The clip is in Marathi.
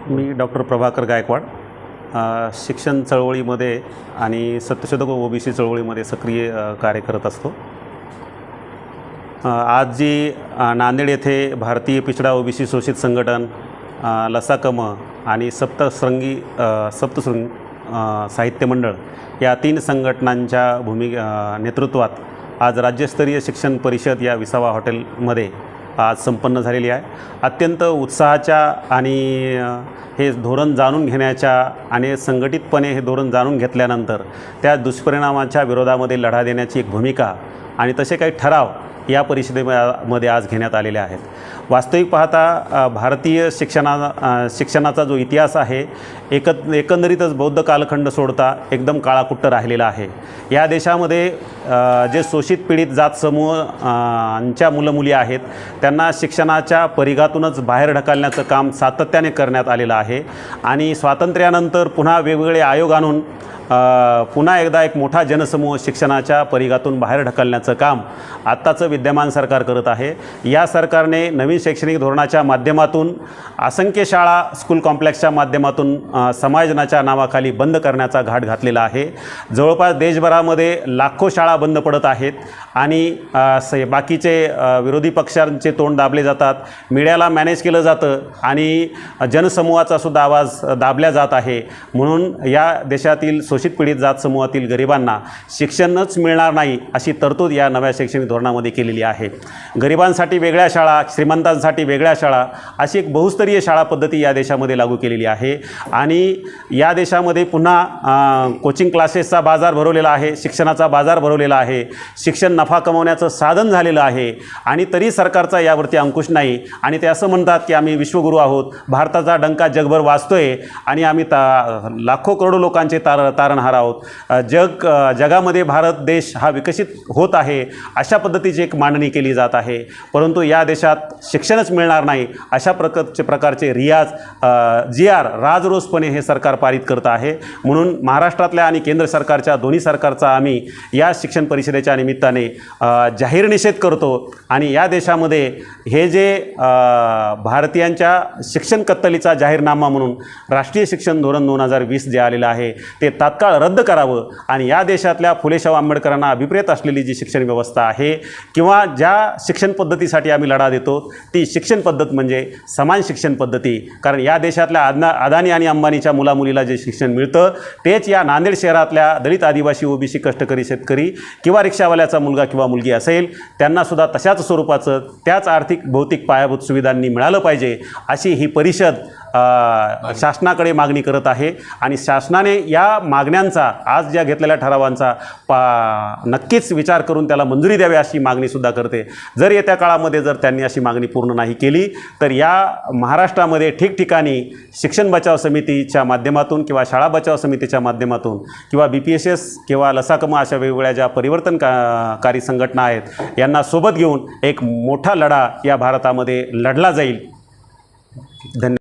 मी डॉक्टर प्रभाकर गायकवाड शिक्षण चळवळीमध्ये आणि सत्यशोधक ओबीसी चळवळीमध्ये सक्रिय कार्य करत असतो। आज जी नांदेड येथे भारतीय पिछड़ा ओबीसी शोषित संघटन लसाकम आणि सप्तशृंगी साहित्य मंडळ या 3 संघटनांच्या नेतृत्वात आज राज्यस्तरीय शिक्षण परिषद या विसावा हॉटेलमध्ये आज संपन्न झालेली आहे। अत्यंत उत्साहाच्या आणि हे धोरण जाणून घेण्याच्या आणि संघटितपणे हे धोरण जाणून घेतल्यानंतर त्या दुष्परिणामांच्या विरोधामध्ये लढा देण्याची एक भूमिका आणि तसे काही ठराव या परिषदेमध्ये आज घेण्यात आलेले आहेत। वास्तविक पाहता भारतीय शिक्षणाचा जो इतिहास आहे एकंदरीतच बौद्ध कालखंड सोडता एकदम काळाकुट्ट राहिलेला आहे। या देशामध्ये जे शोषित पीडित जात समूहांच्या मुलं-मुली आहेत त्यांना शिक्षणाच्या परिघातूनच बाहेर ढकलण्याचं काम सातत्याने करण्यात आलेलं आहे आणि स्वातंत्र्यानंतर पुन्हा वेगवेगळे आयोग आणून पुन्हा एकदा एक मोठा जनसमूह शिक्षणाच्या परिघातून बाहेर ढकलण्याचं काम आत्ताचं विद्यमान सरकार करत आहे। या सरकारने नवीन शैक्षणिक धोरणाच्या माध्यमातून असंख्य शाळा स्कूल कॉम्प्लेक्सच्या माध्यमातून समायोजनाच्या नावाखाली बंद करण्याचा घाट घातलेला आहे। जवळपास देशभरामध्ये लाखो शाळा बंद पडत आहेत आणि बाकीचे विरोधी पक्षांचे तोंड दाबले जातात, मीडियाला मॅनेज केलं जातं आणि जनसमूहाचा सुद्धा आवाज दाबला जात आहे। म्हणून या देशातील शोषित पीडित जात समूहातील गरिबांना शिक्षणच मिळणार नाही अशी तरतूद या नव्या शैक्षणिक धोरणामध्ये केलेली आहे। गरिबांसाठी वेगळ्या शाळा, श्रीमंतांसाठी वेगळ्या शाळा अशी एक बहुस्तरीय शाळा पद्धती या देशामध्ये लागू केलेली आहे आणि या देशामध्ये पुन्हा कोचिंग क्लासेसचा बाजार भरवलेला आहे, शिक्षणाचा बाजार भरवलेला आहे, शिक्षण नफा कमवण्याचं साधन झालेलं आहे आणि तरी सरकारचा यावरती अंकुश नाही आणि ते असं म्हणतात की आम्ही विश्वगुरू आहोत, भारताचा डंका जगभर वाजतोय आणि आम्ही लाखो करोडो लोकांचे तारणहार आहोत। जगामध्ये भारत देश हा विकसित होत आहे अशा पद्धतीची एक मांडणी केली जात आहे, परंतु या देशात शिक्षणच मिळणार नाही अशा प्रकारचे GR राजरोसपणे हे सरकार पारित करत आहे। म्हणून महाराष्ट्रातल्या आणि केंद्र सरकारच्या दोन्ही सरकारचा आम्ही या शिक्षण परिषदेच्या निमित्ताने जाहीर निषेध करतो आणि या देशामध्ये हे जे भारतीयांच्या शिक्षण कत्तलीचा जाहीरनामा म्हणून राष्ट्रीय शिक्षण धोरण 2020 जे आलेलं आहे ते तात्काळ रद्द करावं आणि या देशातल्या फुले शाहू आंबेडकरांना अभिप्रेत असलेली जी शिक्षण व्यवस्था आहे किंवा ज्या शिक्षण पद्धतीसाठी आम्ही लढा देतो ती शिक्षण पद्धत म्हणजे समान शिक्षण पद्धती। कारण या देशातल्या अदानी आणि अंबानीच्या मुलामुलीला जे शिक्षण मिळतं तेच या नांदेड शहरातल्या दलित, आदिवासी, ओबीसी, कष्टकरी, शेतकरी किंवा रिक्षावाल्याचा मुलगा किंवा मुलगी असेल त्यांनासुद्धा तशाच स्वरूपाचं त्याच आर्थिक भौतिक पायाभूत सुविधांनी मिळालं पाहिजे अशी ही परिषद शासनाकडे मागणी करत आहे आणि शासनाने या मागण्यांचा आज ज्या घेतलेल्या ठरावांचा नक्कीच विचार करून त्याला मंजुरी द्यावी अशी मागणीसुद्धा करते। जर येत्या काळामध्ये जर त्यांनी अशी मागणी पूर्ण नाही केली तर या महाराष्ट्रामध्ये ठिकठिकाणी शिक्षण बचाव समितीच्या माध्यमातून किंवा शाळा बचाव समितीच्या माध्यमातून किंवा BPSS किंवा लसाकम अशा वेगवेगळ्या ज्या परिवर्तनकारी संघटना आहेत यांना सोबत घेऊन एक मोठा लढा या भारतामध्ये लढला जाईल। धन्यवाद।